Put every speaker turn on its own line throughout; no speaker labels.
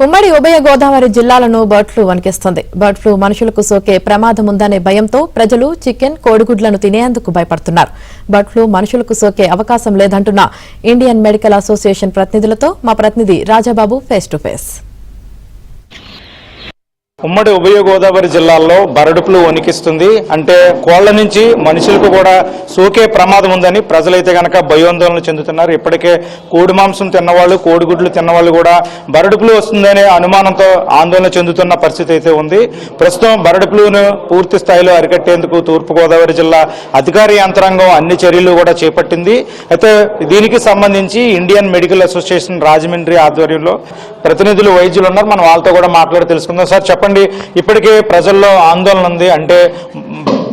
ఉమ్మడి ఉభయ గోదావరి జిల్లాలను బర్డ్ ఫ్లూ వణికిస్తుంది. బర్డ్ ఫ్లూ మనుషులకు సోకే ప్రమాదం ఉందనే భయంతో ప్రజలు చికెన్, కోడిగుడ్లను తినేందుకు భయపడుతున్నారు. బర్డ్ ఫ్లూ మనుషులకు సోకే అవకాశం లేదంటున్న ఇండియన్ మెడికల్ అసోసియేషన్ ప్రతినిధులతో మా ప్రతినిధి రాజాబాబు ఫేస్ టు ఫేస్.
ఉమ్మడి ఉభయ గోదావరి జిల్లాల్లో బర్డ్ ఫ్లూ వణికిస్తుంది. అంటే కోళ్ల నుంచి మనుషులకు కూడా సోకే ప్రమాదం ఉందని ప్రజలైతే గనక భయాందోళన చెందుతున్నారు. ఇప్పటికే కోడి మాంసం తిన్నవాళ్ళు, కోడిగుడ్లు తిన్నవాళ్ళు కూడా బర్డ్ ఫ్లూ వస్తుందనే అనుమానంతో ఆందోళన చెందుతున్న పరిస్థితి అయితే ఉంది. ప్రస్తుతం బర్డ్ ఫ్లూను పూర్తి స్థాయిలో అరికట్టేందుకు తూర్పుగోదావరి జిల్లా అధికార యంత్రాంగం అన్ని చర్యలు కూడా చేపట్టింది. అయితే దీనికి సంబంధించి ఇండియన్ మెడికల్ అసోసియేషన్ రాజమండ్రి ఆధ్వర్యంలో ప్రతినిధులు, వైద్యులు ఉన్నారు. మనం వాళ్ళతో కూడా మాట్లాడి తెలుసుకుందాం. సార్ చెప్పండి, ఇప్పటికే ప్రజల్లో ఆందోళన ఉంది. అంటే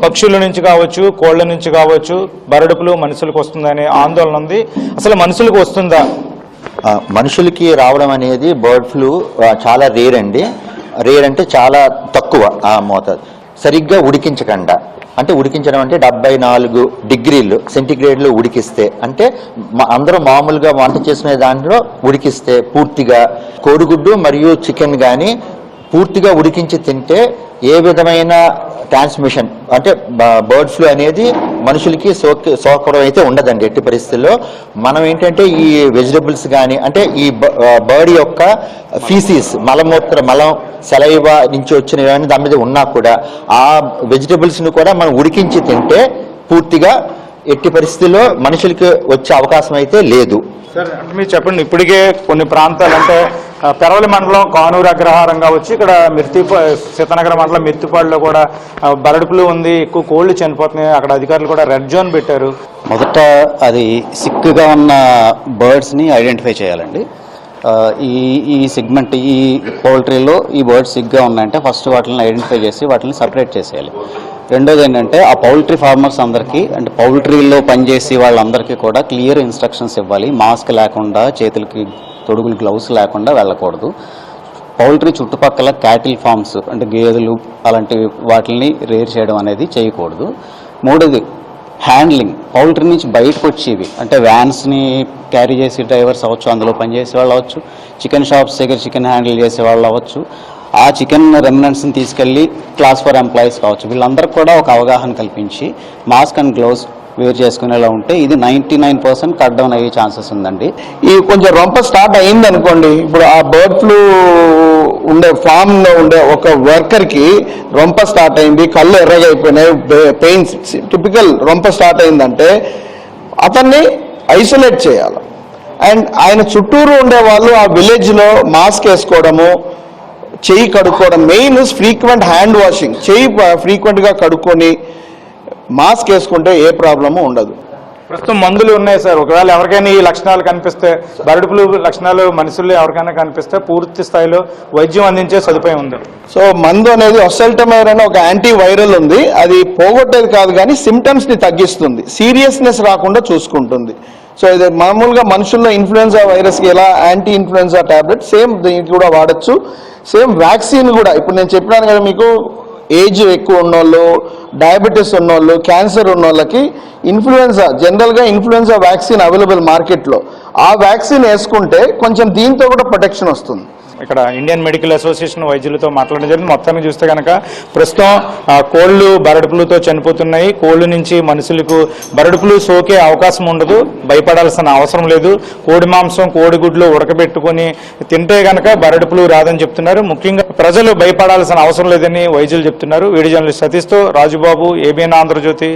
పక్షుల నుంచి కావచ్చు, కోళ్ల నుంచి కావచ్చు బర్డ్ ఫ్లూ మనుషులకు వస్తుందనే ఆందోళన ఉంది. అసలు మనుషులకు వస్తుందా?
మనుషులకి రావడం అనేది బర్డ్ ఫ్లూ చాలా రేర్ అండి. రేర్ అంటే చాలా తక్కువ మోతాదు. సరిగ్గా ఉడికించకుండా, అంటే ఉడికించడం అంటే 74 డిగ్రీలు సెంటిగ్రేడ్లో ఉడికిస్తే, అంటే అందరూ మామూలుగా వంట చేసుకునే దాంట్లో ఉడికిస్తే పూర్తిగా కోడిగుడ్డు మరియు చికెన్ కానీ పూర్తిగా ఉడికించి తింటే ఏ విధమైన ట్రాన్స్మిషన్ అంటే బర్డ్ ఫ్లూ అనేది మనుషులకి సోకడం అయితే ఉండదండి ఎట్టి పరిస్థితుల్లో. మనం ఏంటంటే ఈ వెజిటబుల్స్ కానీ, అంటే ఈ బర్డ్ యొక్క ఫీసీస్, మలం సెలైవా నుంచి వచ్చినవి దాని మీద ఉన్నా కూడా ఆ వెజిటబుల్స్ని కూడా మనం ఉడికించి తింటే పూర్తిగా ఎట్టి పరిస్థితుల్లో మనుషులకి వచ్చే అవకాశం అయితే లేదు.
సార్ అంటే మీరు చెప్పండి, ఇప్పటికే కొన్ని ప్రాంతాలు అంటే పెరవలి మండలం కానూరు అగ్రహారం కావచ్చు, ఇక్కడ సీతానగర మండలం మిర్తిపాడులో కూడా బర్డ్ ఫ్లూ ఉంది, ఎక్కువ కోళ్లు చనిపోతున్నాయి. అక్కడ అధికారులు కూడా రెడ్ జోన్ పెట్టారు.
మొదట అది సిక్గా ఉన్న బర్డ్స్ని ఐడెంటిఫై చేయాలండి. ఈ సెగ్మెంట్, ఈ పౌల్ట్రీలో ఈ బర్డ్స్ సిక్గా ఉన్నాయంటే ఫస్ట్ వాటిని ఐడెంటిఫై చేసి వాటిని సపరేట్ చేసేయాలి. రెండోది ఏంటంటే ఆ పౌల్ట్రీ ఫార్మర్స్ అందరికీ, అంటే పౌల్ట్రీలో పనిచేసి వాళ్ళందరికీ కూడా క్లియర్ ఇన్స్ట్రక్షన్స్ ఇవ్వాలి. మాస్క్ లేకుండా, చేతులకి తొడుగులు గ్లౌస్ లేకుండా వెళ్ళకూడదు. పౌల్ట్రీ చుట్టుపక్కల క్యాటిల్ ఫార్మ్స్ అంటే గేదెలు అలాంటి వాటిని రేర్ చేయడం అనేది చేయకూడదు. మూడోది హ్యాండ్లింగ్, పౌల్ట్రీ నుంచి బయటకు వచ్చేవి అంటే వ్యాన్స్ని క్యారీ చేసి డ్రైవర్స్ అవ్వచ్చు, అందులో పనిచేసే వాళ్ళు అవ్వచ్చు, చికెన్ షాప్స్ దగ్గర చికెన్ హ్యాండిల్ చేసే వాళ్ళు అవ్వచ్చు, ఆ చికెన్ రెమినెంట్స్ని తీసుకెళ్ళి క్లాస్ 4 ఎంప్లాయీస్ కావచ్చు, వీళ్ళందరికీ కూడా ఒక అవగాహన కల్పించి మాస్క్ అండ్ గ్లౌస్ వేర్ చేసుకునేలా ఉంటే ఇది 99% కట్ డౌన్ అయ్యే ఛాన్సెస్ ఉందండి.
ఈ కొంచెం రొంప స్టార్ట్ అయింది అనుకోండి, ఇప్పుడు ఆ బర్డ్ ఫ్లూ ఉండే ఫామ్లో ఉండే ఒక వర్కర్కి రొంప స్టార్ట్ అయింది, కళ్ళు ఎర్రగా అయిపోయినాయి, పెయిన్స్, టిపికల్ రొంప స్టార్ట్ అయిందంటే అతన్ని ఐసోలేట్ చేయాలి. అండ్ ఆయన చుట్టూరు ఉండే వాళ్ళు ఆ విలేజ్లో మాస్క్ వేసుకోవడము, చెయ్యి కడుక్కోవడం, మెయిన్ ఫ్రీక్వెంట్ హ్యాండ్ వాషింగ్, చెయ్యి ఫ్రీక్వెంట్గా కడుక్కొని మాస్క్ వేసుకుంటే ఏ ప్రాబ్లము ఉండదు.
ప్రస్తుతం మందులు ఉన్నాయి సార్. ఒకవేళ ఎవరికైనా ఈ లక్షణాలు కనిపిస్తే, బర్డ్ ఫ్లూ లక్షణాలు మనుషుల్లో ఎవరికైనా కనిపిస్తే పూర్తి స్థాయిలో వైద్యం అందించే సదుపాయం ఉంది.
సో మందు అనేది ఒసెల్టమైర్ అనే ఒక యాంటీ వైరల్ ఉంది. అది పోగొట్టేది కాదు కానీ సిమ్టమ్స్ని తగ్గిస్తుంది, సీరియస్నెస్ రాకుండా చూసుకుంటుంది. సో ఇది మామూలుగా మనుషుల్లో ఇన్ఫ్లుయెన్జా వైరస్కి ఎలా యాంటీ ఇన్ఫ్లుయెన్జా ట్యాబ్లెట్ సేమ్ దీనికి కూడా వాడచ్చు. సేమ్ వ్యాక్సిన్ కూడా ఇప్పుడు నేను చెప్పినాను కదా మీకు, ఏజ్ ఎక్కువ ఉన్నోళ్ళు, డయాబెటీస్ ఉన్నోళ్ళు, క్యాన్సర్ ఉన్నోళ్ళకి ఇన్ఫ్లుయెన్జా, జనరల్గా ఇన్ఫ్లుయెన్జా వ్యాక్సిన్ అవైలబుల్ మార్కెట్లో, ఆ వ్యాక్సిన్ వేసుకుంటే కొంచెం దీంతో కూడా ప్రొటెక్షన్ వస్తుంది.
ఇక్కడ ఇండియన్ మెడికల్ అసోసియేషన్ వైద్యులతో మాట్లాడడం జరిగింది. మొత్తానికి చూస్తే కనుక ప్రస్తుతం కోళ్లు బర్డ్ ఫ్లూతో చనిపోతున్నాయి. కోళ్ల నుంచి మనుషులకు బర్డ్ ఫ్లూ సోకే అవకాశం ఉండదు, భయపడాల్సిన అవసరం లేదు. కోడి మాంసం, కోడిగుడ్లు ఉడకబెట్టుకుని తింటే కనుక బర్డ్ ఫ్లూ రాదని చెప్తున్నారు. ముఖ్యంగా ప్రజలు భయపడాల్సిన అవసరం లేదని వైద్యులు చెప్తున్నారు. వీడియో జర్నలిస్ట్ సతీష్తో రాజుబాబు, ఏబిఎన్ ఆంధ్రజ్యోతి.